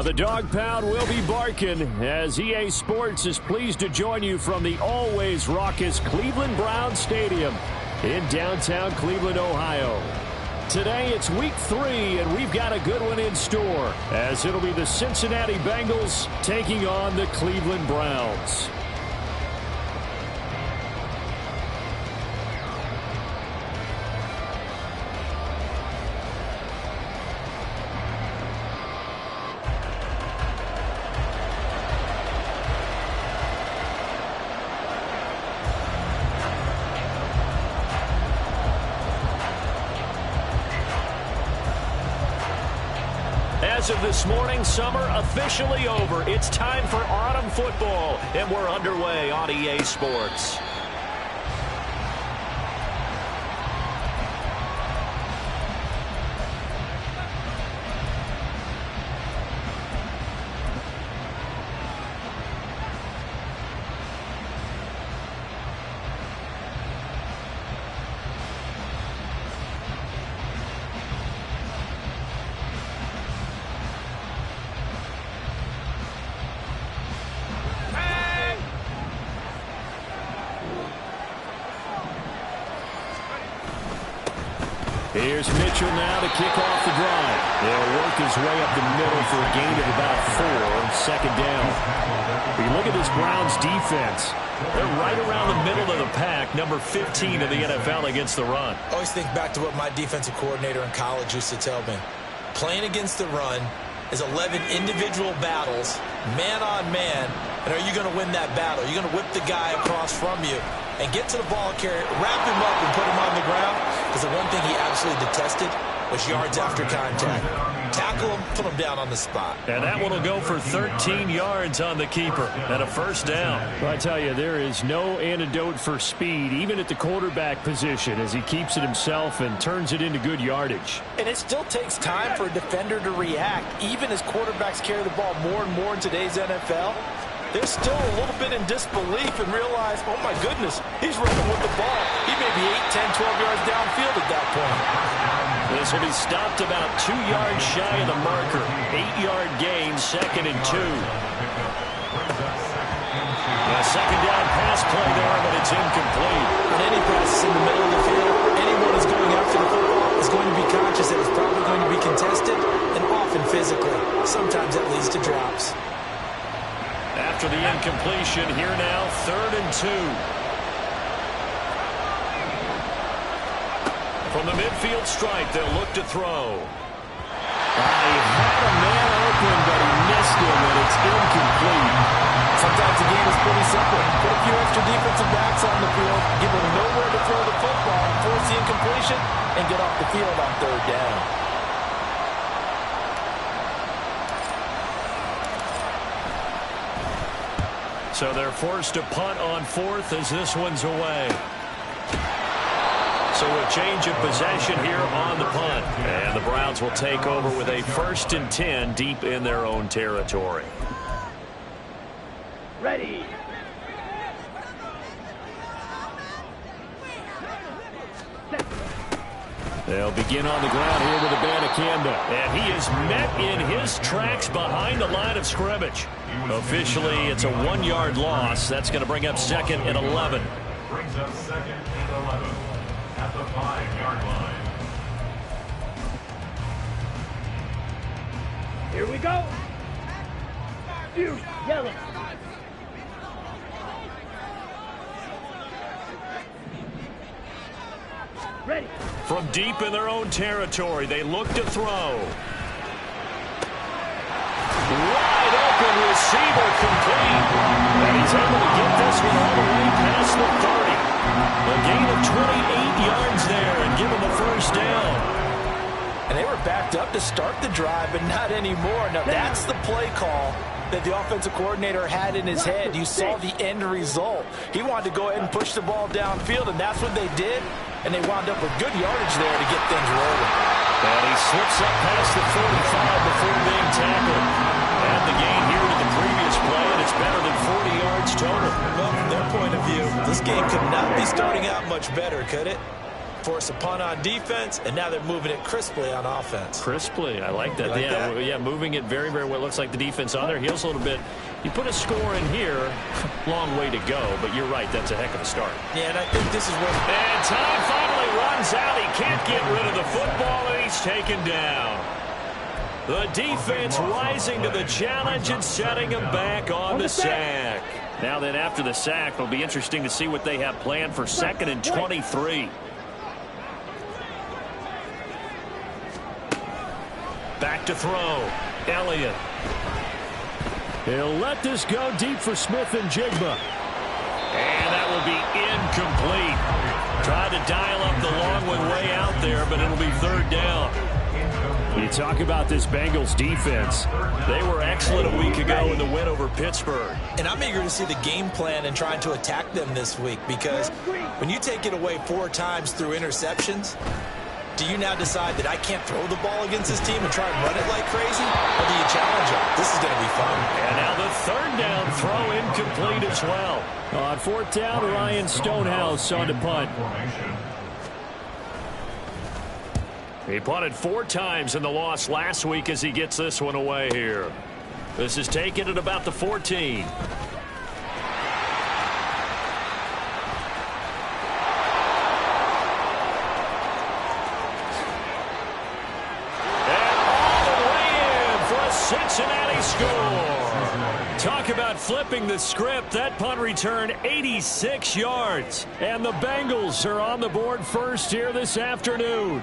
The dog pound will be barking as EA Sports is pleased to join you from the always raucous Cleveland Browns Stadium in downtown Cleveland, Ohio. Today it's week 3, and we've got a good one in store as it'll be the Cincinnati Bengals taking on the Cleveland Browns. As of this morning, summer officially over. It's time for autumn football, and we're underway on EA Sports. Here's Mitchell now to kick off the drive. They'll work his way up the middle for a gain of about 4, second down. If you look at this Browns defense, they're right around the middle of the pack, number 15 in the NFL against the run. I always think back to what my defensive coordinator in college used to tell me. Playing against the run is 11 individual battles, man on man, and are you going to win that battle? You're going to whip the guy across from you and get to the ball carrier, wrap him up and put him on the ground, because the one thing he absolutely detested was yards after contact. Tackle him, put him down on the spot. And that one will go for 13 yards on the keeper and a first down. Well, I tell you, there is no antidote for speed, even at the quarterback position, as he keeps it himself and turns it into good yardage. And it still takes time for a defender to react, even as quarterbacks carry the ball more and more in today's NFL. They're still a little bit in disbelief and realize, oh my goodness, he's running with the ball. He may be 8, 10, 12 yards downfield at that point. This will be stopped about 2 yards shy of the marker. 8-yard gain, 2nd and 2. A second down pass play there, but it's incomplete. On any process in the middle of the field, anyone who's going after the football is going to be conscious that it's probably going to be contested and often physically. Sometimes that leads to drops. After the incompletion, here now, 3rd and 2. From the midfield stripe, they'll look to throw. He had a man open, but he missed him, and it's incomplete. Sometimes the game is pretty simple. Put a few extra defensive backs on the field, give them nowhere to throw the football, force the incompletion, and get off the field on 3rd down. So they're forced to punt on 4th as this one's away. So a change of possession here on the punt. And the Browns will take over with a 1st and 10 deep in their own territory. Ready. They'll begin on the ground here with Abanikanda. And he is met in his tracks behind the line of scrimmage. Officially, it's a 1-yard loss. That's going to bring up 2nd and 11. Brings up 2nd and 11 at the 5-yard line. Here we go. Yellow. From deep in their own territory, they look to throw. Wide open receiver complete. And he's able to get this one all the way past the 30. A gain of 28 yards there and give him the first down. And they were backed up to start the drive, but not anymore. Now, that's the play call that the offensive coordinator had in his head. You saw the end result. He wanted to go ahead and push the ball downfield, and that's what they did. And they wound up with good yardage there to get things rolling. And he slips up past the 45 before being tackled. And the gain here to the previous play, and it's better than 40 yards total. Well, from their point of view, this game could not be starting out much better, could it? Force a punt on defense, and now they're moving it crisply on offense. Crisply, I like that. You like yeah, that? yeah, moving it very, very well. Looks like the defense on their heels a little bit. You put a score in here, long way to go, but you're right, that's a heck of a start. Yeah, and I think this is what... And time finally runs out. He can't get rid of the football, and he's taken down. The defense rising to the challenge and setting him back on the sack. Now then, after the sack, it'll be interesting to see what they have planned for 2nd and 23. Back to throw. Elliott. He'll let this go deep for Smith and Jigba. And that will be incomplete. Tried to dial up the long one way out there, but it'll be 3rd down. When you talk about this Bengals defense, they were excellent a week ago in the win over Pittsburgh. And I'm eager to see the game plan and trying to attack them this week, because when you take it away 4 times through interceptions, do you now decide that I can't throw the ball against this team and try and run it like crazy? Or do you challenge them? This is going to be fun. And now the 3rd down throw incomplete as well. On 4th down, Ryan Stonehouse on to punt. He punted 4 times in the loss last week as he gets this one away here. This is taken at about the 14. Cincinnati score. Talk about flipping the script. That punt return 86 yards. And the Bengals are on the board first here this afternoon.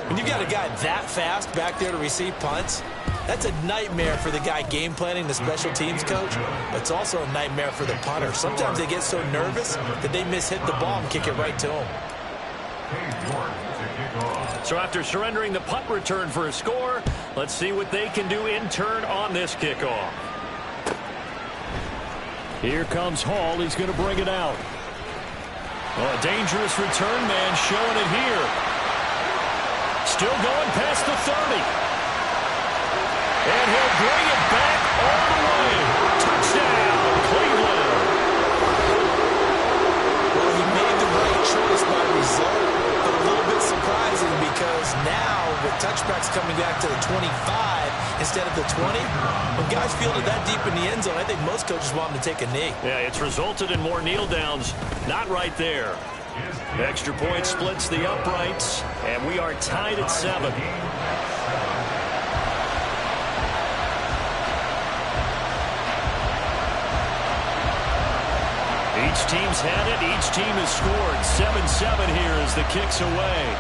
When you've got a guy that fast back there to receive punts, that's a nightmare for the guy game planning, the special teams coach. But it's also a nightmare for the punter. Sometimes they get so nervous that they mishit the ball and kick it right to him. So after surrendering the punt return for a score, let's see what they can do in turn on this kickoff. Here comes Hall. He's going to bring it out. Oh, a dangerous return man showing it here. Still going past the 30. And he'll bring it back all the way. Touchdown, Cleveland. Well, he made the right choice by result. But a little bit surprising, because now with touchbacks coming back to the 25 instead of the 20, when guys fielded that deep in the end zone, I think most coaches want them to take a knee. Yeah, it's resulted in more kneel downs. Not right there. The extra point splits the uprights, and we are tied at 7. Each team's had it. Each team has scored. 7-7 here as the kick's away.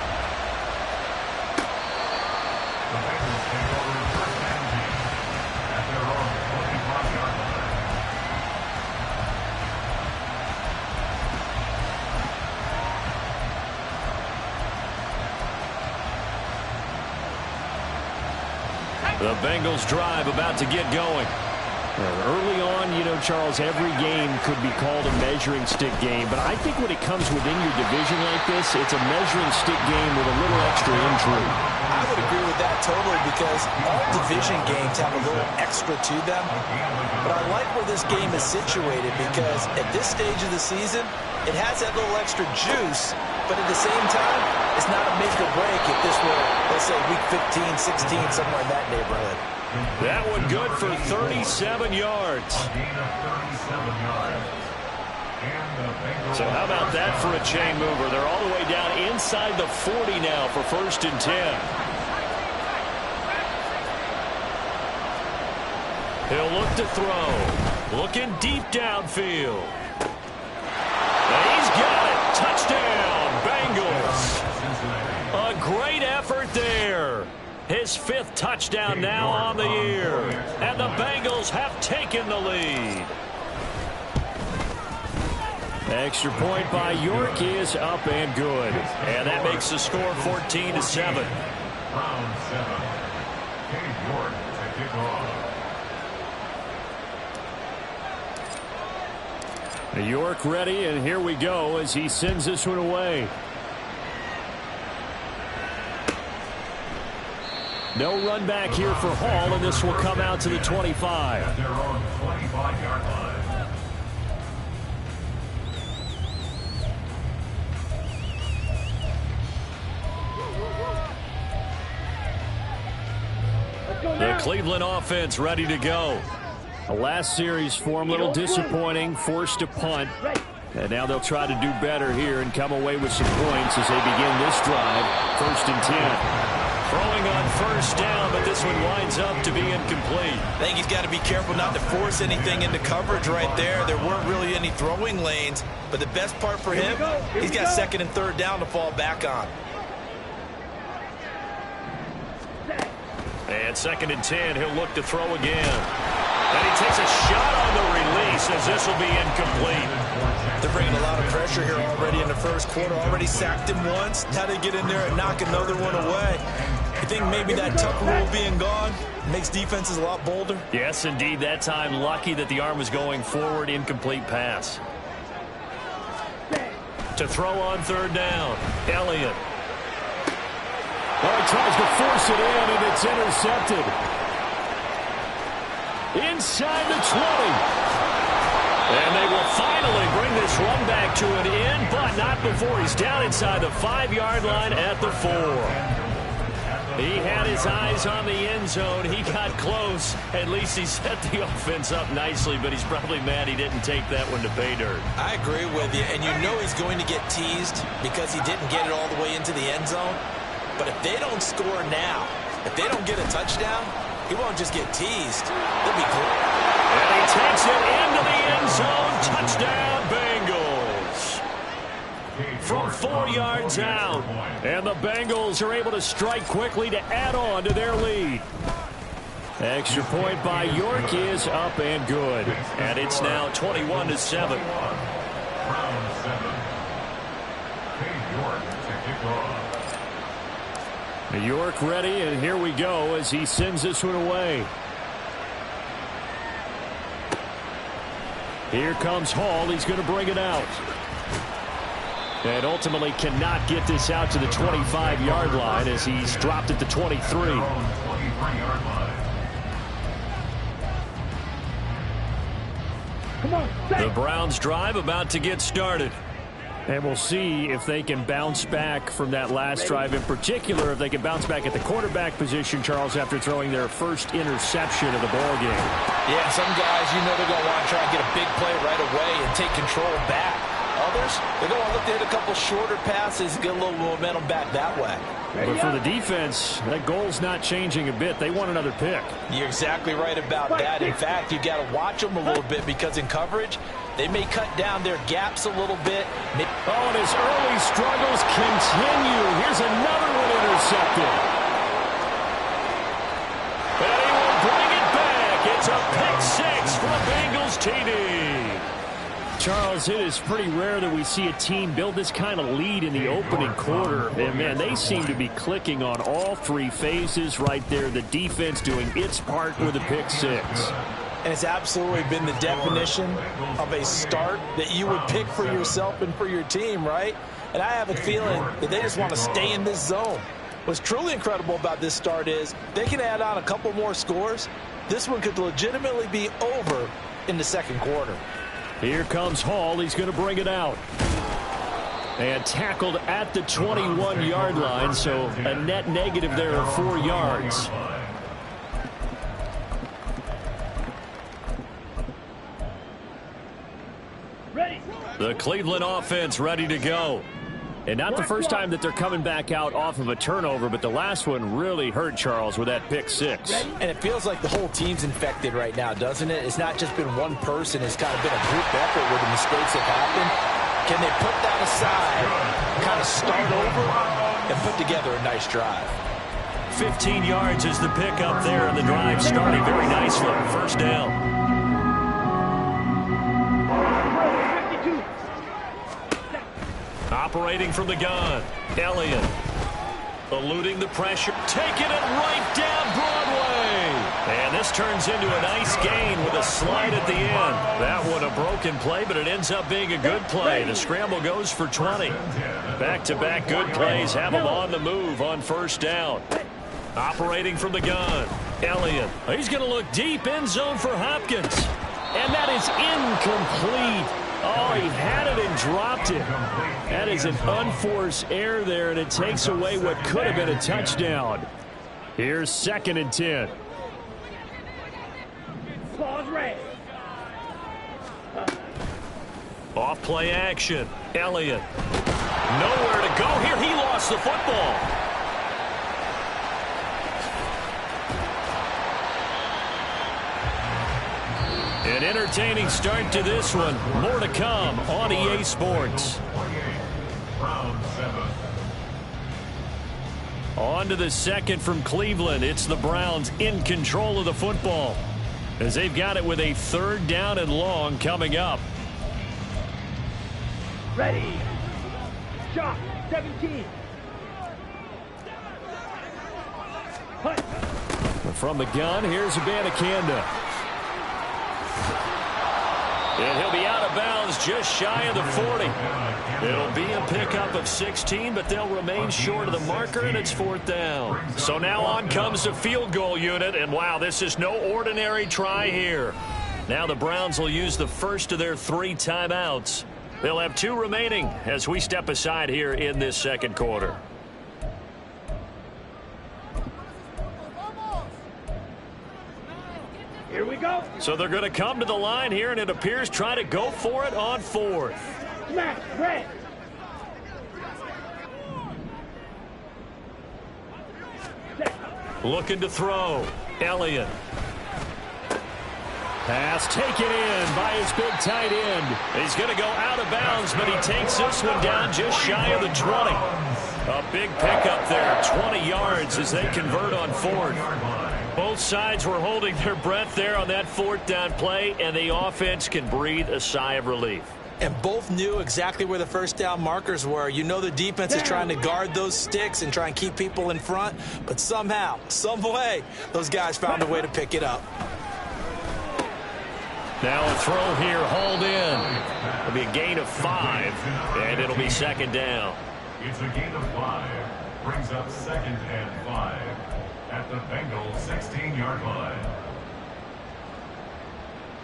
The Bengals drive about to get going. Early on, you know, Charles, every game could be called a measuring stick game. But I think when it comes within your division like this, it's a measuring stick game with a little extra intrigue. I would agree with that totally, because all division games have a little extra to them. But I like where this game is situated, because at this stage of the season, it has that little extra juice. But at the same time, it's not a make or break if this were, let's say, week 15, 16, somewhere in that neighborhood. That one good for 37 yards. So how about that for a chain mover? They're all the way down inside the 40 now for 1st and 10. He'll look to throw. Looking deep downfield. And he's got it. Touchdown, Bengals. A great effort there. His 5th touchdown now on the year. And the Bengals have taken the lead. Extra point by York is up and good. And that makes the score 14-7. Round 7. Cade York to kick off. York ready, and here we go as he sends this one away. No run back here for Hall, and this will come out to the 25. At their own 25-yard line. The Cleveland offense ready to go. The last series for him, a little disappointing, forced to punt. And now they'll try to do better here and come away with some points as they begin this drive. 1st and 10. Throwing on 1st down, but this one winds up to be incomplete. I think he's got to be careful not to force anything into coverage right there. There weren't really any throwing lanes, but the best part for him, he's got 2nd and 3rd down to fall back on. And 2nd and 10, he'll look to throw again. And he takes a shot on the release as this will be incomplete. They're bringing a lot of pressure here already in the 1st quarter. Already sacked him once. How to get in there and knock another one away. You think maybe that tuck rule being gone makes defenses a lot bolder? Yes, indeed. That time, lucky that the arm was going forward. Incomplete pass. To throw on 3rd down. Elliott. Well, he tries to force it in, and it's intercepted. Inside the 20. And they will finally bring this run back to an end, but not before he's down inside the 5-yard line at the 4. He had his eyes on the end zone. He got close. At least he set the offense up nicely, but he's probably mad he didn't take that one to pay dirt. I agree with you, and you know he's going to get teased because he didn't get it all the way into the end zone. But if they don't score now, if they don't get a touchdown, he won't just get teased. They'll be cool. And he takes it into the end zone. Touchdown, Bengals. From 4 yards out. And the Bengals are able to strike quickly to add on to their lead. Extra point by York is up and good. And it's now 21-7. Round 7. Cade York to kick off. York ready, and here we go as he sends this one away. Here comes Hall. He's going to bring it out. And ultimately cannot get this out to the 25-yard line as he's dropped at the 23. The Browns drive about to get started. And we'll see if they can bounce back from that last drive in particular, if they can bounce back at the quarterback position, Charles, after throwing their first interception of the ball game. Yeah, some guys, you know they're going to want to try and get a big play right away and take control back. Others, they're going to look to hit a couple shorter passes, get a little momentum back that way. But for the defense, that goal's not changing a bit. They want another pick. You're exactly right about that. In fact, you've got to watch them a little bit because in coverage, they may cut down their gaps a little bit. Oh, and his early struggles continue. Here's another one intercepted. And he will bring it back. It's a pick 6 for the Bengals TD. Charles, it is pretty rare that we see a team build this kind of lead in the opening quarter. And, man, they seem to be clicking on all 3 phases right there. The defense doing its part with a pick 6. And it's absolutely been the definition of a start that you would pick for yourself and for your team, right? And I have a feeling that they just want to stay in this zone. What's truly incredible about this start is they can add on a couple more scores. This one could legitimately be over in the second quarter. Here comes Hall. He's going to bring it out. And tackled at the 21-yard line, so a net negative there of 4 yards. The Cleveland offense ready to go. And not the first time that they're coming back out off of a turnover, but the last one really hurt Charles with that pick 6. And it feels like the whole team's infected right now, doesn't it? It's not just been one person. It's kind of been a group effort where the mistakes have happened. Can they put that aside, kind of start over, and put together a nice drive? 15 yards is the pickup there, and the drive starting very nicely. First down. Operating from the gun, Elliott. Eluding the pressure, taking it right down Broadway. And this turns into a nice gain with a slide at the end. That one a broken play, but it ends up being a good play. The scramble goes for 20. Back-to-back good plays have them on the move on first down. Operating from the gun, Elliott. He's going to look deep, end zone for Hopkins. And that is incomplete. Oh, he had it and dropped it. That is an unforced error there, and it takes away what could have been a touchdown. Here's 2nd and 10. Off play action. Elliott. Nowhere to go here. He lost the football. An entertaining start to this one. More to come on EA Sports. On to the second from Cleveland. It's the Browns in control of the football as they've got it with a 3rd down and long coming up. Ready. Shot. 17. From the gun, here's Abanikanda. And he'll be out of bounds just shy of the 40. It'll be a pickup of 16, but they'll remain short of the marker, and it's 4th down. So now on comes the field goal unit, and wow, this is no ordinary try here. Now the Browns will use the first of their 3 timeouts. They'll have 2 remaining as we step aside here in this second quarter. Here we go. So they're going to come to the line here, and it appears try to go for it on 4th. Smash. Red. Looking to throw. Elliott. Pass taken in by his big tight end. He's going to go out of bounds, but he takes this one down just shy of the 20. A big pickup there, 20 yards as they convert on 4th. Both sides were holding their breath there on that 4th down play, and the offense can breathe a sigh of relief. And both knew exactly where the first down markers were. You know the defense is trying to guard those sticks and try and keep people in front, but somehow, some way, those guys found a way to pick it up. Now a throw here, hauled in. It'll be a gain of 5, and it'll be 2nd down. It's a gain of 5. Brings up 2nd and 5 at the Bengals 16-yard line.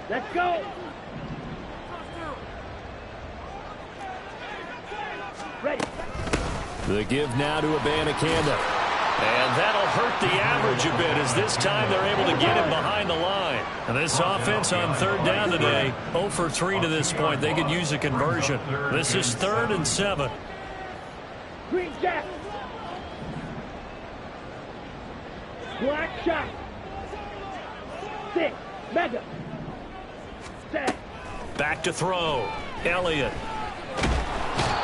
Let's go. Ready. The give now to Abanikanda. And that'll hurt the average a bit as this time they're able to get him behind the line. And this offense on 3rd down today, 0 for 3 to this point. They could use a conversion. This is 3rd and 7. Green Jack. Black shot. 6. Mega. Set. Back to throw. Elliott.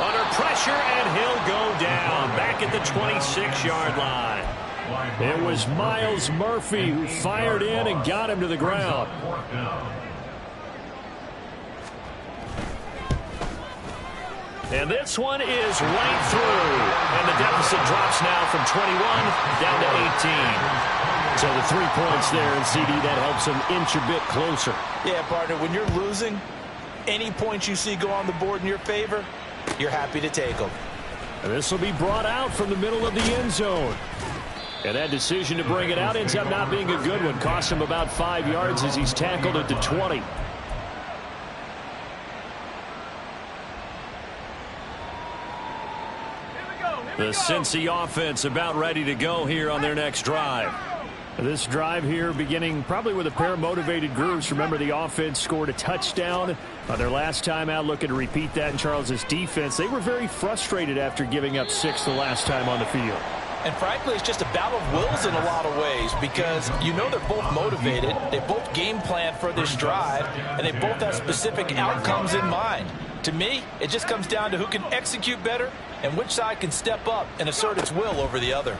Under pressure, and he'll go down. Back at the 26-yard line. It was Miles Murphy who fired in and got him to the ground. And this one is right through. And the deficit drops now from 21 down to 18. So the 3 points there, and CD, that helps them inch a bit closer. Yeah, partner, when you're losing, any points you see go on the board in your favor, you're happy to take them. And this will be brought out from the middle of the end zone. And that decision to bring it out ends up not being a good one. Costs him about 5 yards as he's tackled at the 20. The Cincy offense about ready to go here on their next drive. This drive here beginning probably with a pair of motivated groups. Remember, the offense scored a touchdown on their last time out. Looking to repeat that in Charles's defense. They were very frustrated after giving up 6 the last time on the field. And frankly, it's just a battle of wills in a lot of ways because you know they're both motivated. They both game plan for this drive, and they both have specific outcomes in mind. To me, it just comes down to who can execute better and which side can step up and assert its will over the other.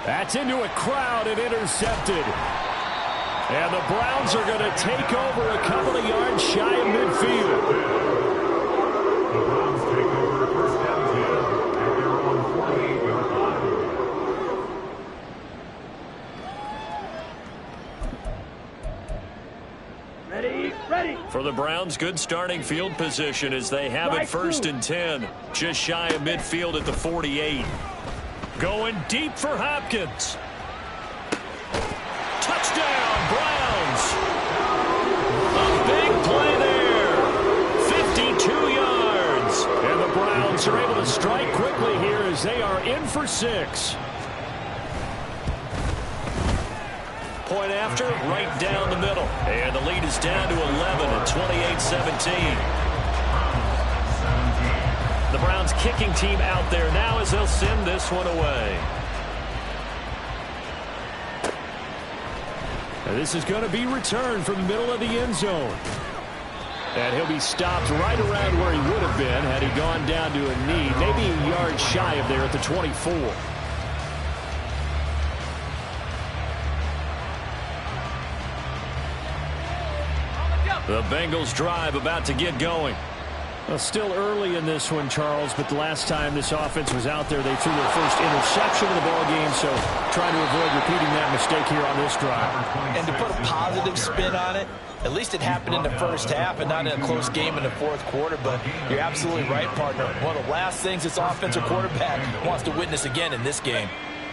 That's into a crowd and intercepted. And the Browns are going to take over a couple of yards shy of midfield. The Browns take over first down 10 at their own 48-yard line. Ready. For the Browns, good starting field position as they have it first and 10. Just shy of midfield at the 48. Going deep for Hopkins. Touchdown, Browns. A big play there. 52 yards. And the Browns are able to strike quickly here as they are in for 6. Point after, right down the middle. And the lead is down to 11 at 28-17. The Browns kicking team out there now as they'll send this one away. And this is going to be returned from the middle of the end zone. And he'll be stopped right around where he would have been had he gone down to a knee, maybe a yard shy of there at the 24. The Bengals drive about to get going. Well, still early in this one, Charles, but the last time this offense was out there, they threw their first interception of the ball game, so trying to avoid repeating that mistake here on this drive. And to put a positive spin on it, at least it happened in the first half and not in a close game in the fourth quarter, but you're absolutely right, partner. One of the last things this offensive quarterback wants to witness again in this game.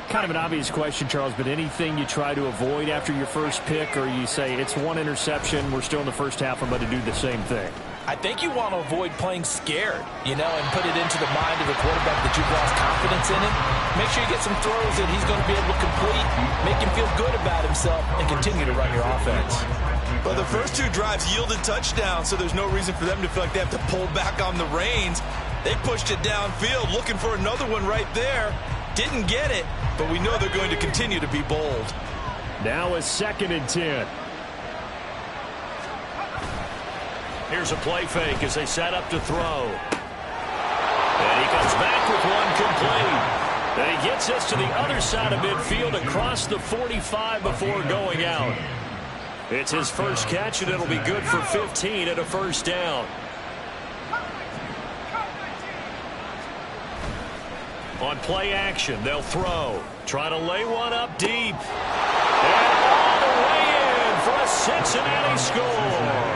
Kind of an obvious question, Charles, but anything you try to avoid after your first pick, or you say it's one interception, we're still in the first half, I'm going to do the same thing? I think you want to avoid playing scared, and put it into the mind of the quarterback that you've lost confidence in him. Make sure you get some throws that he's going to be able to complete, make him feel good about himself, and continue to run your offense. Well, the first 2 drives yielded touchdowns, so there's no reason for them to feel like they have to pull back on the reins. They pushed it downfield, looking for another one right there. Didn't get it, but we know they're going to continue to be bold. Now a 2nd and 10. Here's a play fake as they set up to throw. And he comes back with one complete. And he gets us to the other side of midfield across the 45 before going out. It's his first catch, and it'll be good for 15 at a first down. On play action, they'll throw. Try to lay one up deep. And all the way in for a Cincinnati score.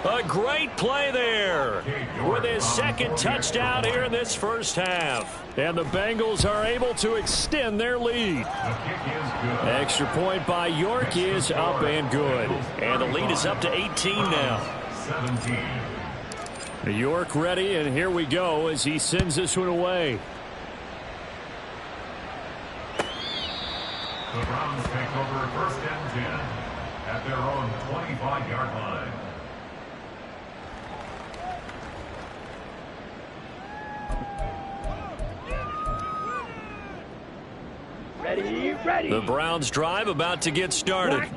A great play there with his 2nd touchdown here in this first half. And the Bengals are able to extend their lead. Extra point by York is up and good. And the lead is up to 18 now. 17. York ready, and here we go as he sends this one away. The Browns take over first and 10 at their own 25-yard line. Ready. The Browns drive about to get started.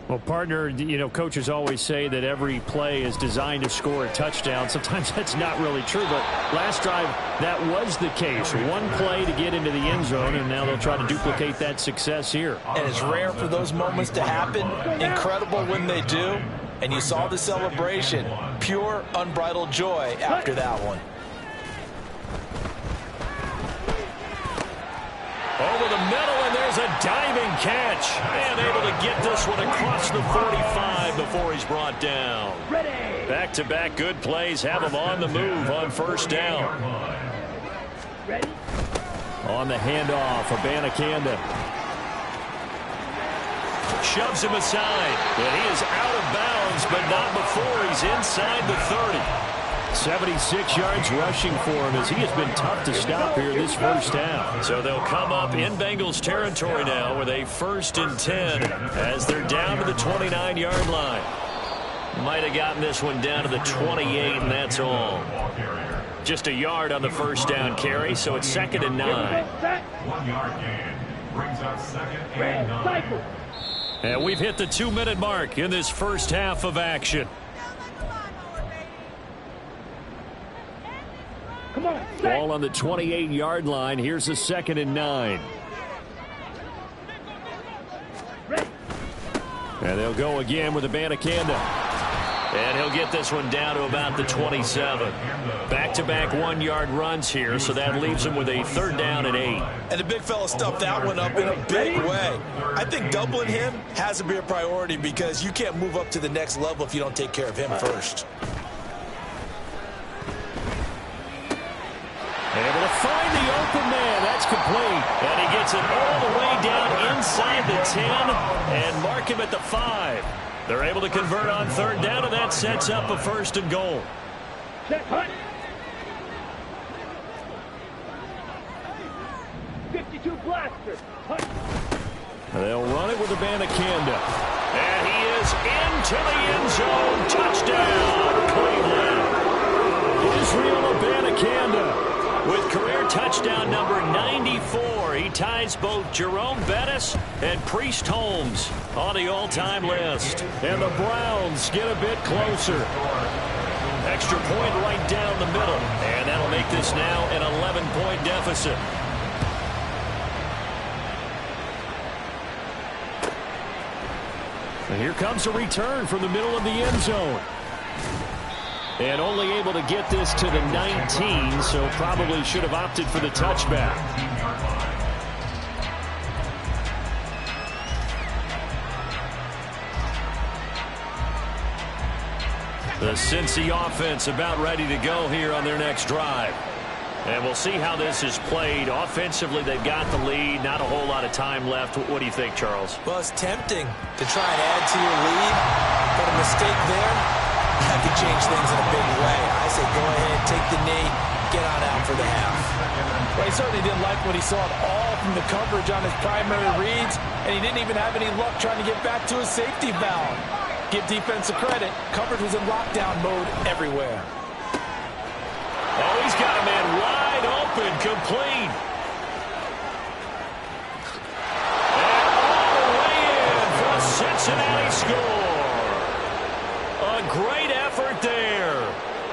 Well, partner, coaches always say that every play is designed to score a touchdown. Sometimes that's not really true, but last drive, that was the case. One play to get into the end zone, and now they'll try to duplicate that success here. And it's rare for those moments to happen. Incredible when they do. And you saw the celebration. Pure, unbridled joy after that one. Over the middle, and there's a diving catch. And able to get this one across the 45 before he's brought down. Back-to-back good plays have him on the move on first down. On the handoff, Abanikanda shoves him aside. And he is out of bounds, but not before he's inside the 30. 76 yards rushing for him as he has been tough to stop here this first half. So they'll come up in Bengals territory now with a 1st and 10 as they're down to the 29-yard line. Might have gotten this one down to the 28, and that's all. Just a yard on the first down carry, so it's 2nd and 9. 1 yard gain brings up 2nd and 9. And we've hit the 2-minute mark in this first half of action. Come on. Ball on the 28-yard line. Here's a 2nd and 9. Ready. And they'll go again with Abanikanda. And he'll get this one down to about the 27. Back-to-back 1-yard runs here, so that leaves him with a 3rd down and 8. And the big fella stuffed that one up in a big way. I think doubling him has to be a priority because you can't move up to the next level if you don't take care of him first. Able to find the open man. That's complete. And he gets it all the way down inside the 10 and mark him at the 5. They're able to convert on 3rd down, and that sets up a 1st and goal. Set, hunt. 52 blaster. Hunt. They'll run it with Abanikanda. And he is into the end zone. Touchdown, Cleveland. Israel Abanikanda with career touchdown number 94. He ties both Jerome Bettis and Priest Holmes on the all-time list. And the Browns get a bit closer. Extra point right down the middle. And that'll make this now an 11-point deficit. And here comes a return from the middle of the end zone. And only able to get this to the 19, so probably should have opted for the touchback. The Cincy offense about ready to go here on their next drive. And we'll see how this is played. Offensively, they've got the lead. Not a whole lot of time left. What do you think, Charles? Well, it's tempting to try and add to your lead, but a mistake there, that could change things in a big way. I say go ahead, take the knee, get on out for the half. Well, he certainly didn't like what he saw at all from the coverage on his primary reads, and he didn't even have any luck trying to get back to his safety valve. Give defensive credit. Coverage was in lockdown mode everywhere. Oh, he's got a man wide open, complete. And all the way in for a Cincinnati score. A great effort there.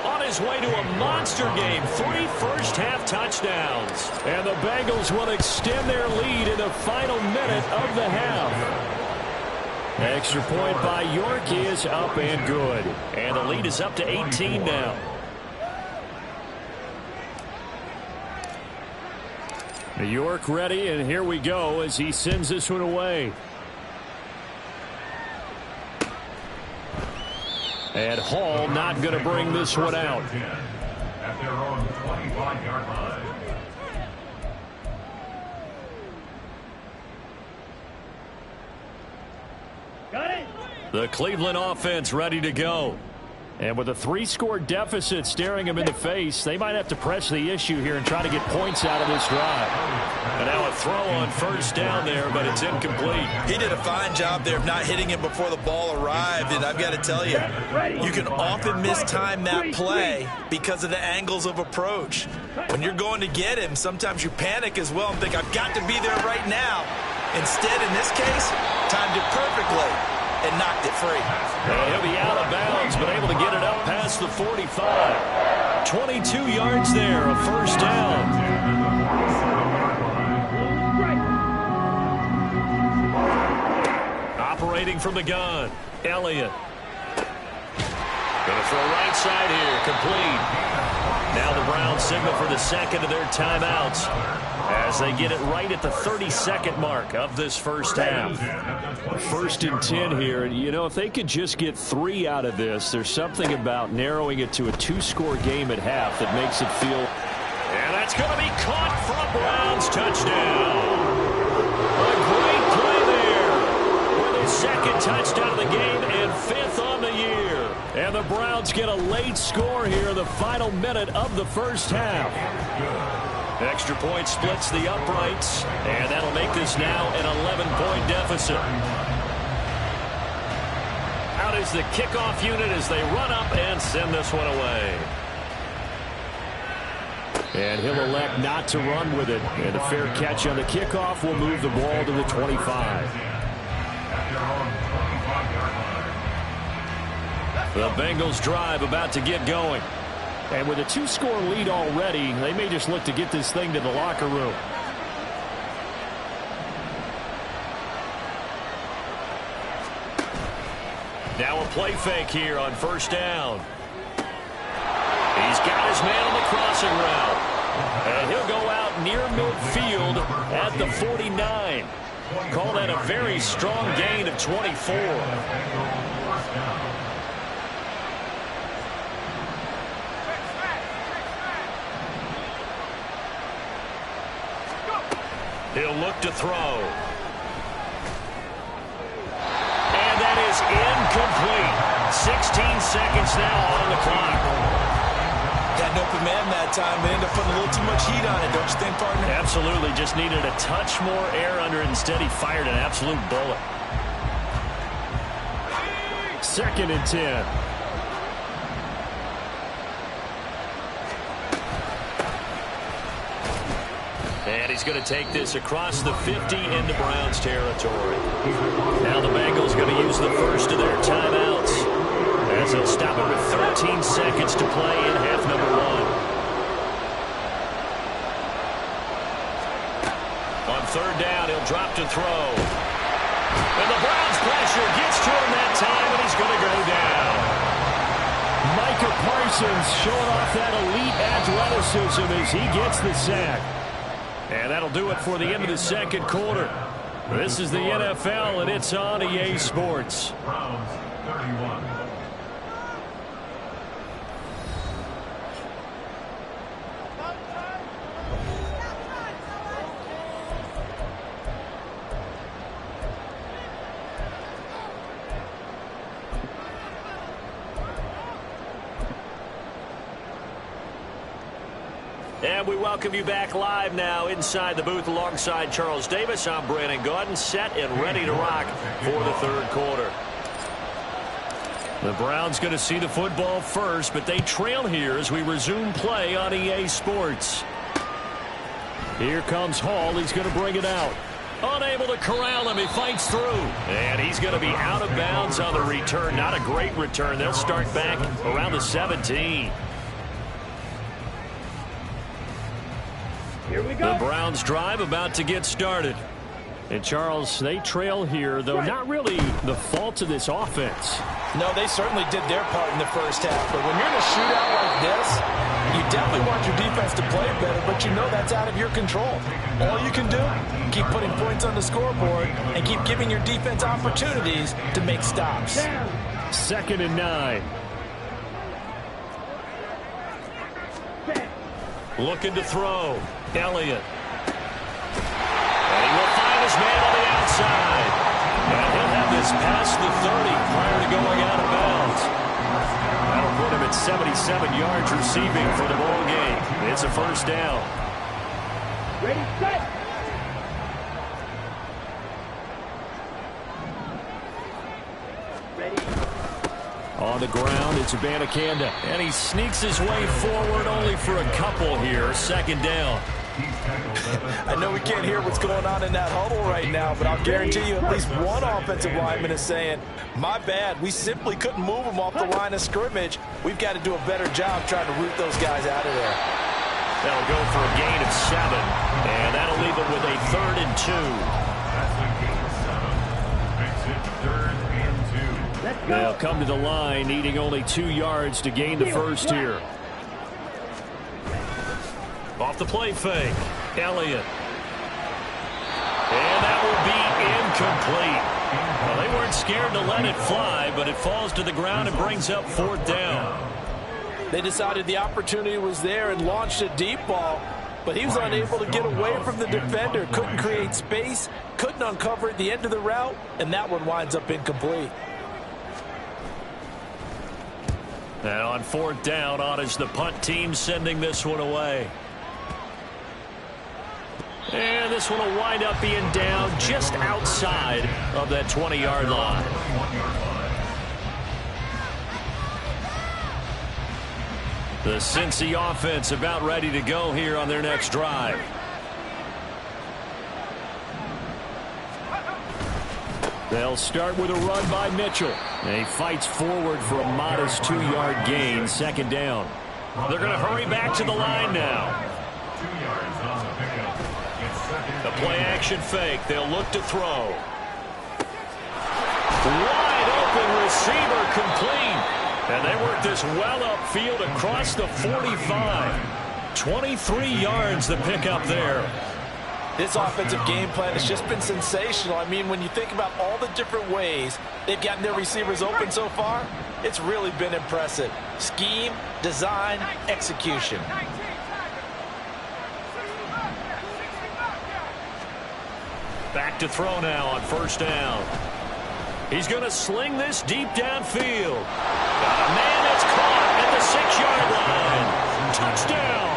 On his way to a monster game. 3 first-half touchdowns. And the Bengals will extend their lead in the final minute of the half. Extra point by York is up and good. And the lead is up to 18 now. York ready, and here we go as he sends this one away. And Hall not going to bring this one out. At their own 25-yard line. Got it. The Cleveland offense ready to go. And with a 3-score deficit staring him in the face, they might have to press the issue here and try to get points out of this drive. And now a throw on 1st down there, but it's incomplete. He did a fine job there of not hitting him before the ball arrived, and I've got to tell you, you can often mistime that play because of the angles of approach. When you're going to get him, sometimes you panic as well and think, I've got to be there right now. Instead, in this case, timed it perfectly and knocked it free. And he'll be out of bounds, but able to get it up past the 45. 22 yards there, a 1st down. Operating from the gun, Elliott. Going to throw right side here, complete. Now the Browns signal for the 2nd of their timeouts as they get it right at the 32nd mark of this first half. 1st and 10 here. And, you know, if they could just get 3 out of this, there's something about narrowing it to a 2-score game at half that makes it feel. And that's going to be caught for a Browns touchdown. A great play there with his 2nd touchdown of the game and 5th on the year. And the Browns get a late score here in the final minute of the first half. Extra point splits the uprights, and that'll make this now an 11-point deficit. Out is the kickoff unit as they run up and send this one away. And he'll elect not to run with it. And a fair catch on the kickoff will move the ball to the 25. at their own 25-yard line. The Bengals drive about to get going. And with a 2-score lead already, they may just look to get this thing to the locker room. Now a play fake here on first down. He's got his man on the crossing route. And he'll go out near midfield at the 49. Call that a very strong gain of 24. He'll look to throw. And that is incomplete. 16 seconds now on the clock. Got an open man that time, but ended up putting a little too much heat on it, don't you think, partner? Absolutely. Just needed a touch more air under it. Instead, he fired an absolute bullet. 2nd and 10. And he's going to take this across the 50 into Browns territory. Now the Bengals going to use the first of their timeouts, as they'll stop it with 13 seconds to play in half number 1. On 3rd down, he'll drop to throw. And the Browns pressure gets to him that time, and he's going to go down. Micah Parsons showing off that elite athleticism as he gets the sack. And that'll do it for the end of the 2nd quarter. This is the NFL, and it's on EA Sports. Browns 31. And we welcome you back live now inside the booth alongside Charles Davis. I'm Brandon Gaudin, set and ready to rock for the 3rd quarter. The Browns going to see the football first, but they trail here as we resume play on EA Sports. Here comes Hall. He's going to bring it out. Unable to corral him. He fights through. And he's going to be out of bounds on the return. Not a great return. They'll start back around the 17. Here we go. The Browns drive about to get started. And Charles, they trail here, though not really the fault of this offense. No, they certainly did their part in the first half. But when you're in a shootout like this, you definitely want your defense to play better, but you know that's out of your control. All you can do, keep putting points on the scoreboard and keep giving your defense opportunities to make stops. 2nd and 9. Looking to throw. Elliott. And he will find his man on the outside. And he'll have this past the 30 prior to going out of bounds. That'll put him at 77 yards receiving for the ball game. It's a 1st down. Ready, set. Ready. On the ground, it's Abanikanda. And he sneaks his way forward only for a couple here. 2nd down. I know we can't hear what's going on in that huddle right now, but I'll guarantee you at least one offensive lineman is saying, my bad, we simply couldn't move them off the line of scrimmage. We've got to do a better job trying to root those guys out of there. That'll go for a gain of 7, and that'll leave it with a 3rd and 2. That's a gain of 7. Makes it 3rd and 2. Let's go. They'll come to the line, needing only 2 yards to gain the first here. Off the play fake, Elliott. And that will be incomplete. Well, they weren't scared to let it fly, but it falls to the ground and brings up 4th down. They decided the opportunity was there and launched a deep ball, but he was unable to get away from the defender, couldn't create space, couldn't uncover at the end of the route, and that one winds up incomplete. And on 4th down, on is the punt team sending this one away. And this one will wind up being down just outside of that 20-yard line. The Cincy offense about ready to go here on their next drive. They'll start with a run by Mitchell. And he fights forward for a modest 2-yard gain, second down. They're going to hurry back to the line now. 2 yards on the pickup. It's second. The play action fake. They'll look to throw. Wide open receiver complete. And they work this well upfield across the 45. 23 yards the pickup there. This offensive game plan has just been sensational. I mean, when you think about all the different ways they've gotten their receivers open so far, it's really been impressive. Scheme, design, execution. Back to throw now on first down. He's going to sling this deep downfield. Got a man that's caught at the 6-yard line. Touchdown.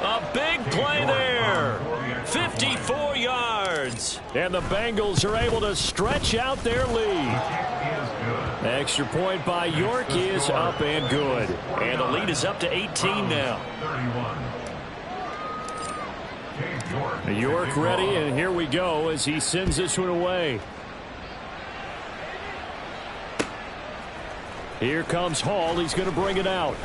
A big play there. 54 yards. And the Bengals are able to stretch out their lead. Extra point by York is up and good. And the lead is up to 18 now. York ready, and here we go as he sends this one away. Here comes Hall. He's going to bring it out.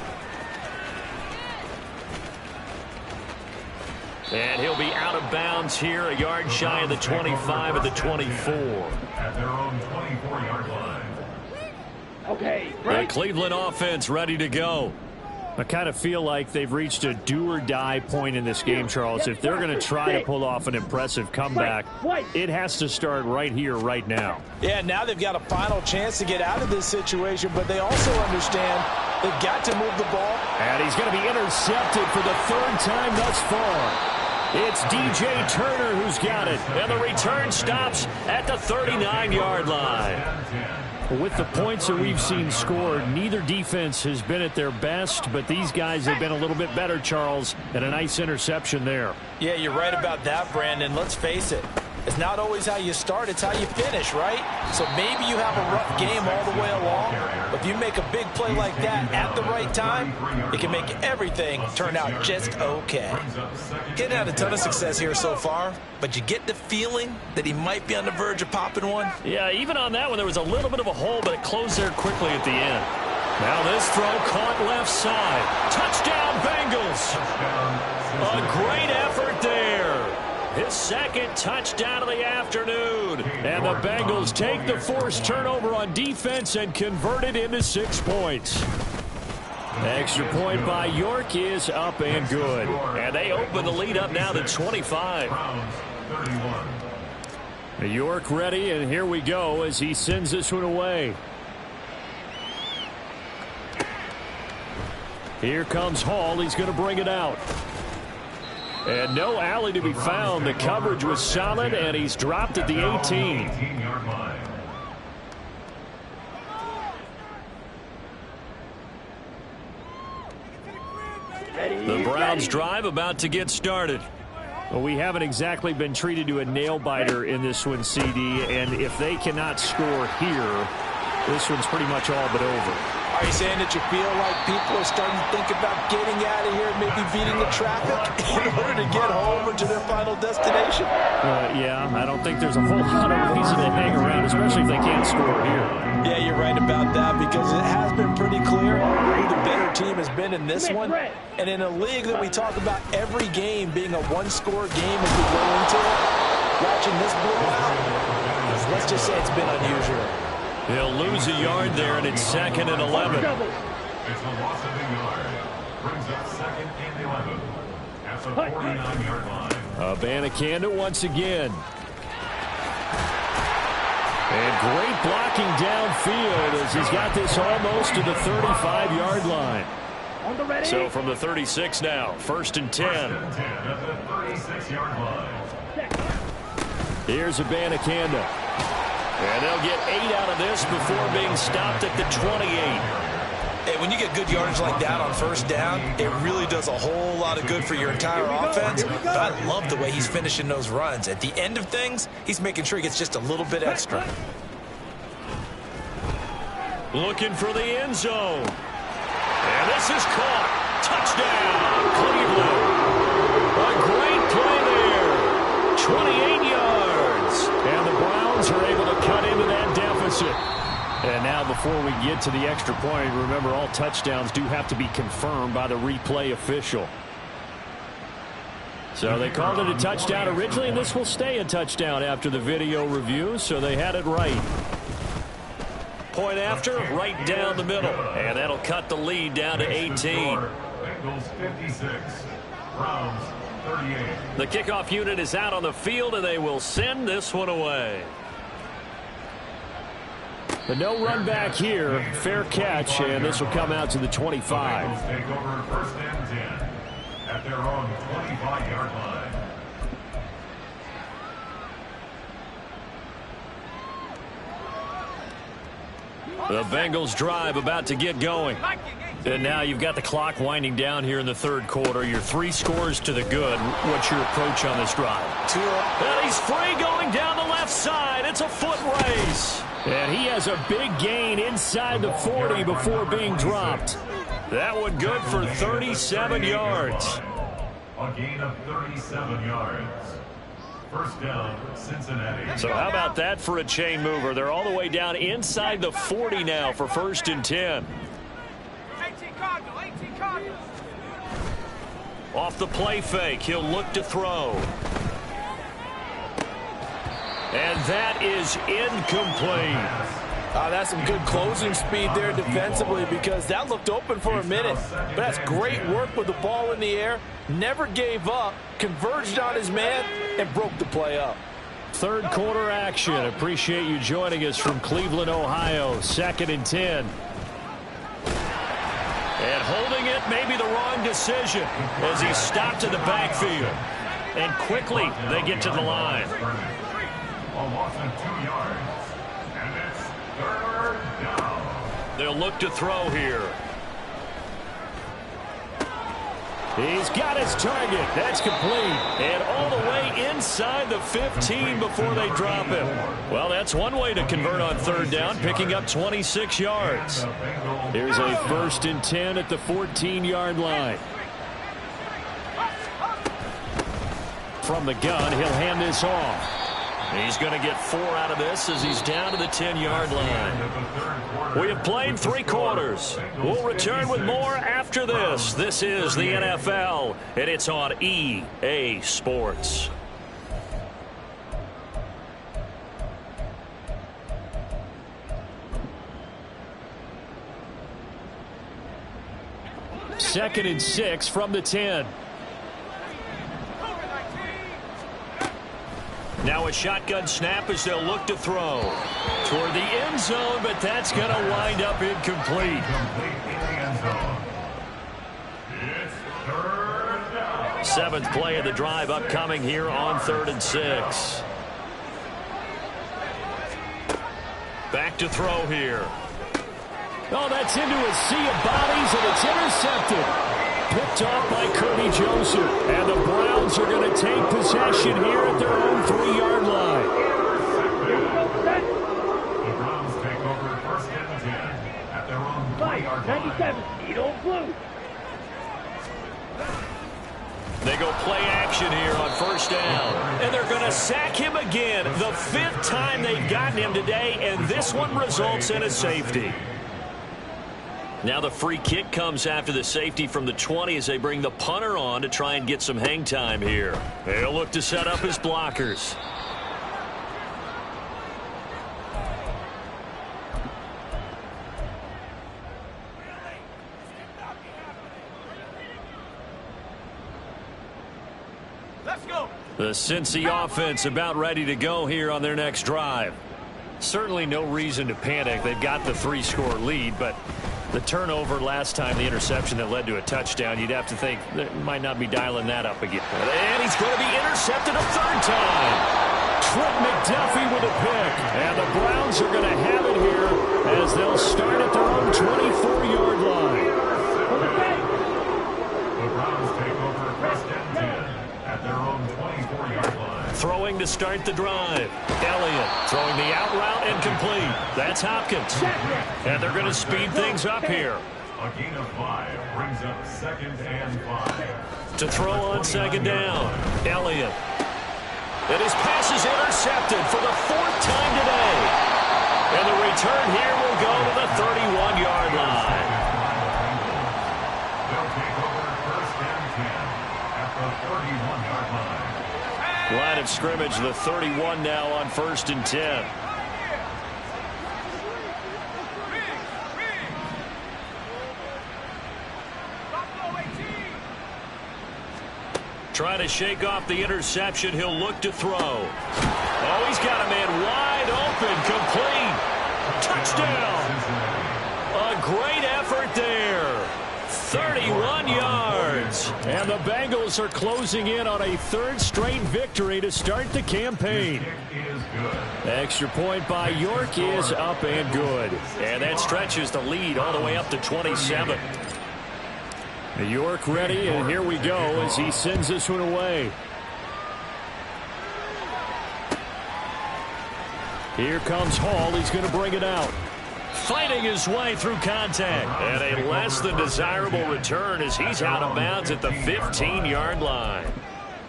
And he'll be out of bounds here, a yard shy of the 25 at the 24. At their own 24-yard line. Okay, The Cleveland offense ready to go. I kind of feel like they've reached a do-or-die point in this game, Charles. If they're going to try to pull off an impressive comeback, it has to start right here, right now. Yeah, now they've got a final chance to get out of this situation, but they also understand they've got to move the ball. And he's going to be intercepted for the third time thus far. It's DJ Turner who's got it, and the return stops at the 39-yard line. With the points that we've seen scored, neither defense has been at their best, but these guys have been a little bit better, Charles, and a nice interception there. Yeah, you're right about that, Brandon. Let's face it. It's not always how you start, it's how you finish, right? So maybe you have a rough game all the way along, but if you make a big play like that at the right time, it can make everything turn out just okay. Getting had a ton of success here so far, but you get the feeling that he might be on the verge of popping one. Yeah, even on that one, there was a little bit of a hole, but it closed there quickly at the end. Now this throw caught left side. Touchdown, Bengals! A great effort there. His second touchdown of the afternoon. And the Bengals take the forced turnover on defense and convert it into 6 points. Extra point by York is up and good. And they open the lead up now to 25. York ready, and here we go as he sends this one away. Here comes Hall. He's going to bring it out. And no alley to be found. The coverage was solid, and he's dropped at the 18. The Browns drive about to get started. Well, we haven't exactly been treated to a nail-biter in this one, CD, and if they cannot score here, this one's pretty much all but over. Are you saying that you feel like people are starting to think about getting out of here, maybe beating the traffic in order to get home or to their final destination? Yeah, I don't think there's a whole lot of reason to hang around, especially if they can't score here. Yeah, you're right about that, because it has been pretty clear who the better team has been in this one. And in a league that we talk about every game being a one-score game as we go into it, watching this blowout, let's just say it's been unusual. They'll lose a yard there, and it's 2nd and 11. It's a loss of a yard. Brings up 2nd and 11 at the 49-yard line. Abanikanda once again. And great blocking downfield as he's got this almost to the 35-yard line. So from the 36 now, 1st and 10. 1st and 10 at the 36-yard line. Here's Abanikanda. And they'll get 8 out of this before being stopped at the 28. Hey, when you get good yardage like that on first down, it really does a whole lot of good for your entire offense. But I love the way he's finishing those runs. At the end of things, he's making sure he gets just a little bit extra. Looking for the end zone. And this is caught. Touchdown, Cleveland. A great play there. 28 yards. And the Browns are able keeps it. And now before we get to the extra point, remember all touchdowns do have to be confirmed by the replay official. So they called it a touchdown originally, and this will stay a touchdown after the video review, so they had it right. Point after, right down the middle. And that'll cut the lead down to 18. Bengals 56, Browns 38. The kickoff unit is out on the field, and they will send this one away. But no run back here. Fair catch, and this will come out to the 25. The Bengals take over first and 10 at their own 25-yard line. The Bengals drive about to get going. And now you've got the clock winding down here in the third quarter. You're 3 scores to the good. What's your approach on this drive? And he's free going down the left side. It's a foot race. And he has a big gain inside the 40 before being dropped. That one good for 37 yards. A gain of 37 yards. First down, Cincinnati. So how about that for a chain mover? They're all the way down inside the 40 now for first and 10. Off the play fake, he'll look to throw. And that is incomplete. That's some good closing speed there defensively, because that looked open for a minute. But that's great work with the ball in the air. Never gave up, converged on his man, and broke the play up. Third quarter action. Appreciate you joining us from Cleveland, Ohio. Second and 10. And holding it may be the wrong decision as he stopped in the backfield. And quickly they get to the line. A loss of 2 yards. And it's third down. They'll look to throw here. He's got his target. That's complete. And all the way inside the 15 before they drop him. Well, that's one way to convert on third down, picking up 26 yards. Here's a first and 10 at the 14-yard line. From the gun, he'll hand this off. He's going to get 4 out of this as he's down to the 10-yard line. We have played 3 quarters. We'll return with more after this. This is the NFL, and it's on EA Sports. Second and 6 from the 10. Now a shotgun snap as they'll look to throw toward the end zone, but that's going to wind up incomplete. Seventh play of the drive upcoming here on 3rd and 6. Back to throw here. Oh, that's into a sea of bodies, and it's intercepted. Picked off by Kirby Joseph. And the Browns are going to take possession here at their own 3-yard line. The Browns take over first and 10 at their own 3-yard line. 97, Edo Blue. They go play action here on first down. And they're going to sack him again. The 5th time they've gotten him today, and this one results in a safety. Now the free kick comes after the safety from the 20 as they bring the punter on to try and get some hang time here. They'll look to set up his blockers. Let's go. The Cincy offense about ready to go here on their next drive. Certainly no reason to panic. They've got the 3-score lead, but the turnover last time, the interception that led to a touchdown, you'd have to think they might not be dialing that up again. And he's going to be intercepted a 3rd time. Trent McDuffie with a pick. And the Browns are going to have it here as they'll start at their own 24-yard line. The Browns take over first and 10 at their own 24-yard line. Throwing to start the drive. Elliott throwing the out route and complete. That's Hopkins. And they're going to speed things up here. A gain of 5 brings up 2nd and 5. To throw on 2nd down. Elliott. And his pass is intercepted for the 4th time today. And the return here will go to the 31-yard line. They'll take over first and 10 at the 31-yard line. Line of scrimmage, the 31 now on first and 10. Trying to shake off the interception. He'll look to throw. Oh, he's got a man wide open. Complete. Touchdown. A great effort there. 31 yards. And the Bengals are closing in on a third straight victory to start the campaign. Extra point by York is up and good. And that stretches the lead all the way up to 27. York ready, and here we go as he sends this one away. Here comes Hall. He's going to bring it out. Fighting his way through contact. And a less than desirable return as he's out of bounds at the 15-yard line.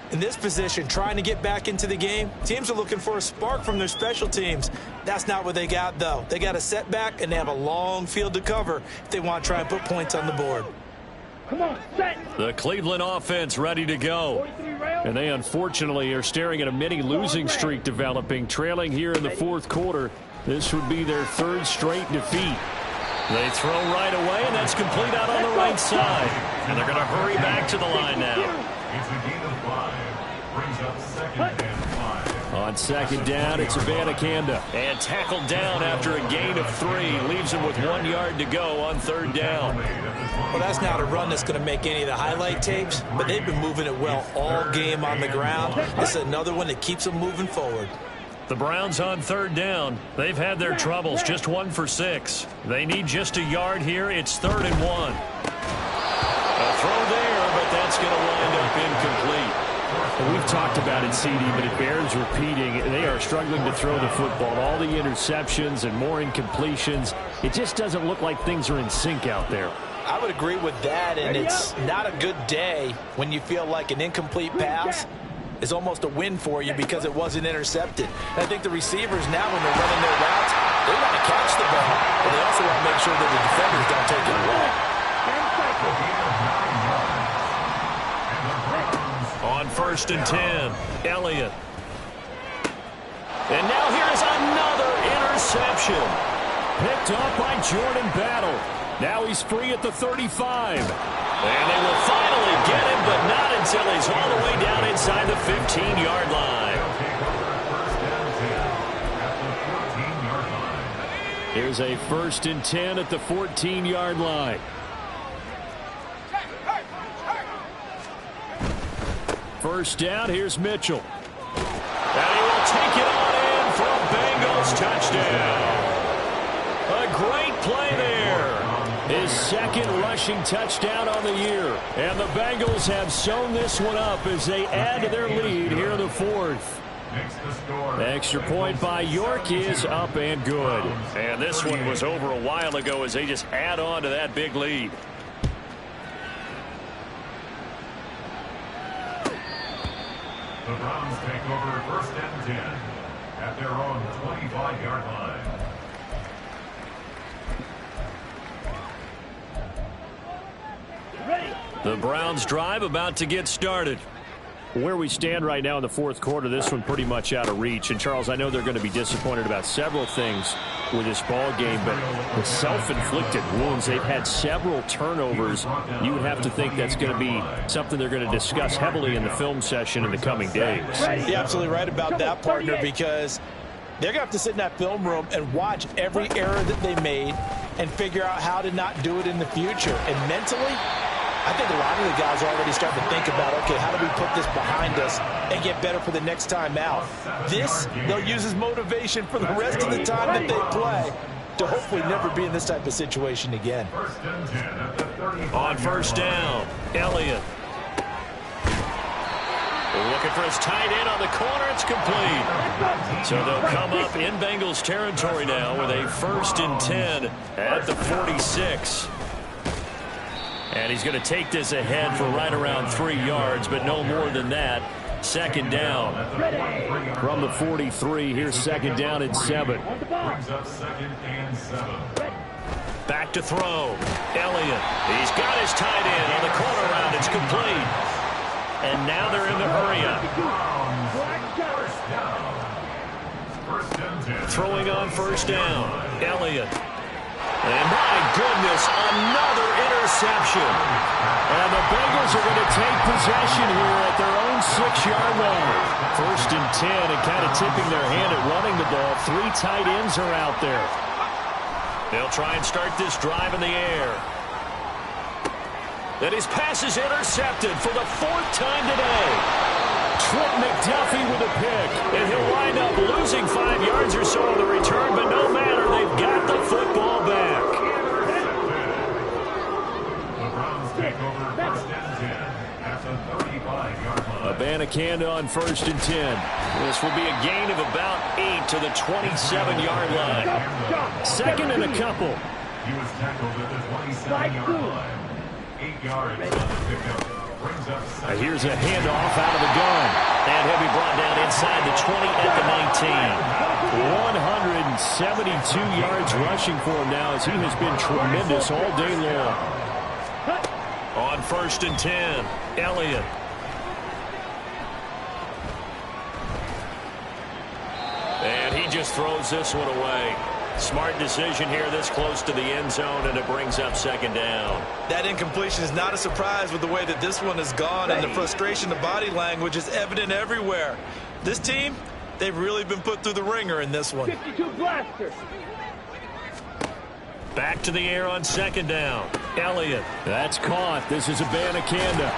In this position, trying to get back into the game, teams are looking for a spark from their special teams. That's not what they got, though. They got a setback, and they have a long field to cover if they want to try and put points on the board. Come on, set. The Cleveland offense ready to go. And they unfortunately are staring at a mini losing streak developing, trailing here in the fourth quarter. This would be their third straight defeat. They throw right away, and that's complete out on the right side. And they're going to hurry back to the line now. It's a gain of 5. Brings up second and 5. On second down, it's Abanikanda. And tackled down after a gain of 3. Leaves him with 1 yard to go on third down. Well, that's not a run that's going to make any of the highlight tapes, but they've been moving it well all game on the ground. This is another one that keeps them moving forward. The Browns on third down. They've had their troubles, just 1 for 6. They need just a yard here. It's 3rd and 1. A throw there, but that's going to wind up incomplete. We've talked about it, CD, but it bears repeating. They are struggling to throw the football. All the interceptions and more incompletions. It just doesn't look like things are in sync out there. I would agree with that, and it's not a good day when you feel like an incomplete pass is almost a win for you because it wasn't intercepted. And I think the receivers now, when they're running their routes, they want to catch the ball, but they also want to make sure that the defenders don't take it away. On first and 10, Elliott. And now here's another interception. Picked up by Jordan Battle. Now he's free at the 35. And they will finally get him, but not until he's all the way down inside the 15-yard line. Here's a first and 10 at the 14-yard line. First down, here's Mitchell. And he will take it on in for a Bengals touchdown. A great play there. His second rushing touchdown on the year. And the Bengals have sewn this one up as they add to their lead here in the fourth. The extra point by York is up and good. And this one was over a while ago as they just add on to that big lead. The Browns take over first and 10 at their own 25-yard line. The Browns drive about to get started. Where we stand right now in the fourth quarter, this one pretty much out of reach. And, Charles, I know they're going to be disappointed about several things with this ball game, but the self-inflicted wounds, they've had several turnovers. You would have to think that's going to be something they're going to discuss heavily in the film session in the coming days. You're absolutely right about that, partner, because they're going to have to sit in that film room and watch every error that they made and figure out how to not do it in the future. And mentally, I think a lot of the guys are already starting to think about, okay, how do we put this behind us and get better for the next time out? This, they'll use as motivation for the rest of the time that they play to hopefully never be in this type of situation again. On first down, Elliott. Looking for his tight end on the corner. It's complete. So they'll come up in Bengals territory now with a first and 10 at the 46. And he's going to take this ahead for right around 3 yards, but no more than that. Second down. From the 43, here's second down and 7. Brings up second and 7. Back to throw. Elliott. He's got his tight end on the corner route. It's complete. And now they're in the hurry-up. Throwing on first down. Elliott. And my goodness, another interception. And the Bengals are going to take possession here at their own 6-yard line. First and 10, and kind of tipping their hand at running the ball. 3 tight ends are out there. They'll try and start this drive in the air. And his pass is intercepted for the 4th time today. Trent McDuffie with a pick. And he'll wind up losing 5 yards or so on the return, but no matter, they've got the football back. The Browns take over first and 10 at the 35-yard line. Abanikanda on first and 10. This will be a gain of about 8 to the 27-yard line. Second and a couple. He was tackled at the 27-yard line. 8 yards on the pickup. Brings up second. Here's a handoff out of the gun. And he'll be brought down inside the 20 at the 19. 172 yards rushing for him now as he has been tremendous all day long. On first and 10, Elliott. And he just throws this one away. Smart decision here this close to the end zone, and it brings up second down. That incompletion is not a surprise with the way that this one has gone, and the frustration, the body language is evident everywhere. This team, they've really been put through the ringer in this one. 52 blaster. Back to the air on second down. Elliott. That's caught. This is Abanikanda.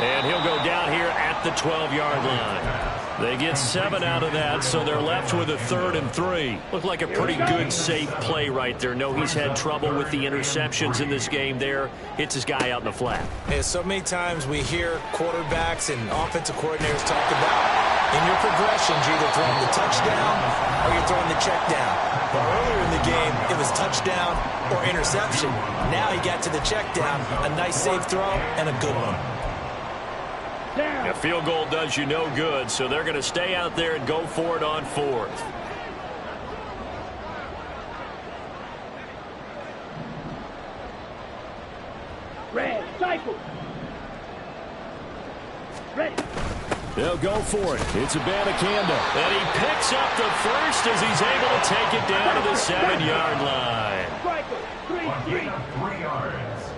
And he'll go down here at the 12-yard line. They get 7 out of that, so they're left with a 3rd and 3. Looked like a pretty good, safe play right there. No, he's had trouble with the interceptions in this game there. Hits his guy out in the flat. Yeah, so many times we hear quarterbacks and offensive coordinators talk about in your progressions, you're either throwing the touchdown or you're throwing the check down. But earlier in the game, it was touchdown or interception. Now he got to the check down, a nice safe throw, and a good one. A field goal does you no good, so they're going to stay out there and go for it on 4th. Red, cycle. Ready. They'll go for it. It's Abanikanda. And he picks up the first as he's able to take it down to the 7-yard line. Striker, 3. 3 yards.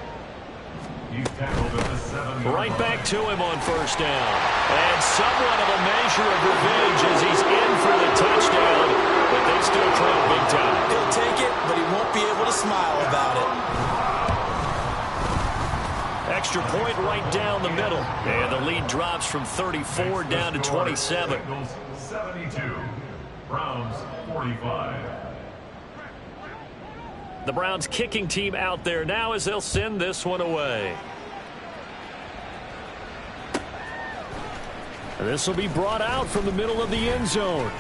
He's tackled at the 7-yard Right line. back to him on first down. And somewhat of a measure of revenge as he's in for the touchdown, but they still trail big time. He'll take it, but he won't be able to smile about it. Extra point right down the middle. And the lead drops from 34 down to 27. Bengals 72. Browns 45. The Browns kicking team out there now as they'll send this one away. This will be brought out from the middle of the end zone.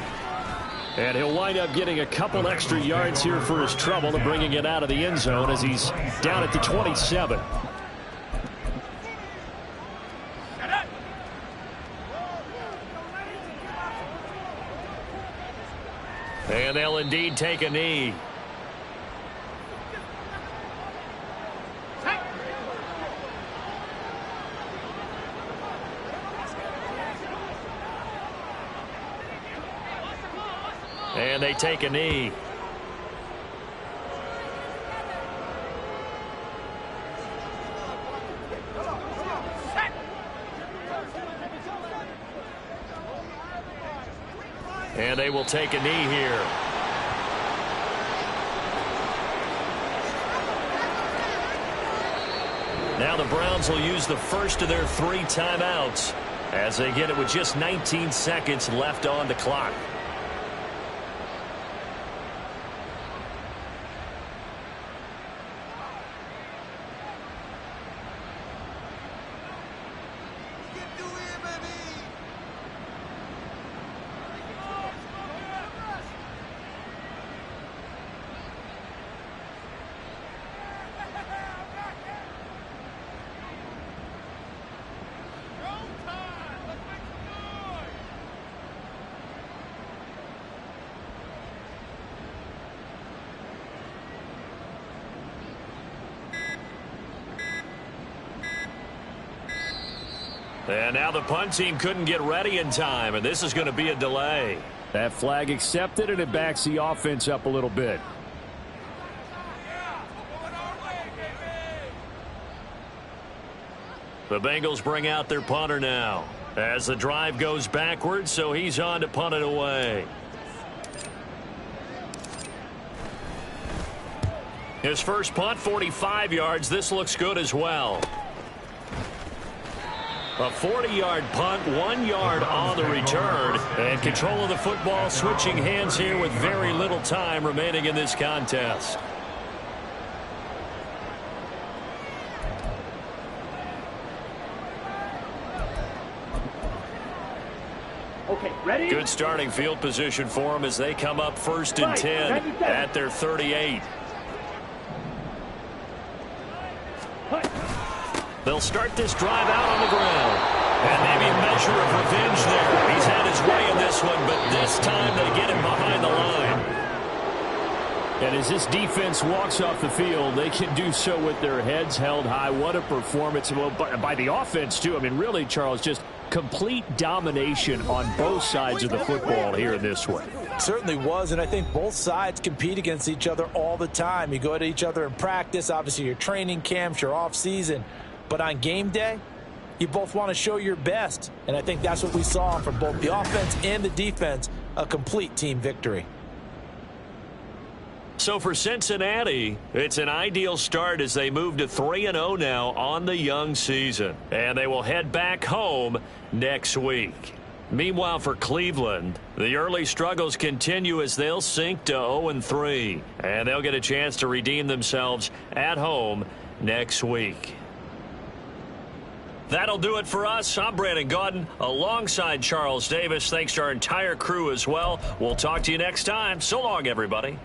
And he'll wind up getting a couple extra yards here for his trouble and bringing it out of the end zone as he's down at the 27. And they'll indeed take a knee. And they take a knee. And they will take a knee here. Now the Browns will use the first of their 3 timeouts as they get it with just 19 seconds left on the clock. And now the punt team couldn't get ready in time, and this is going to be a delay. That flag accepted, and it backs the offense up a little bit. The Bengals bring out their punter now as the drive goes backwards, so he's on to punt it away. His first punt, 45 yards. This looks good as well. A 40-yard punt, 1 yard on the return. And control of the football switching hands here with very little time remaining in this contest. Okay, ready? Good starting field position for them as they come up 1st and 10 at their 38. They'll start this drive out on the ground. And maybe a measure of revenge there. He's had his way in this one, but this time they get him behind the line. And as this defense walks off the field, they can do so with their heads held high. What a performance by the offense, too. I mean, really, Charles, just complete domination on both sides of the football here in this one. Certainly was, and I think both sides compete against each other all the time. You go to each other in practice, obviously your training camps, your off-season. But on game day, you both want to show your best. And I think that's what we saw from both the offense and the defense, a complete team victory. So for Cincinnati, it's an ideal start as they move to 3-0 now on the young season. And they will head back home next week. Meanwhile, for Cleveland, the early struggles continue as they'll sink to 0-3. And they'll get a chance to redeem themselves at home next week. That'll do it for us. I'm Brandon Gaudin alongside Charles Davis. Thanks to our entire crew as well. We'll talk to you next time. So long, everybody.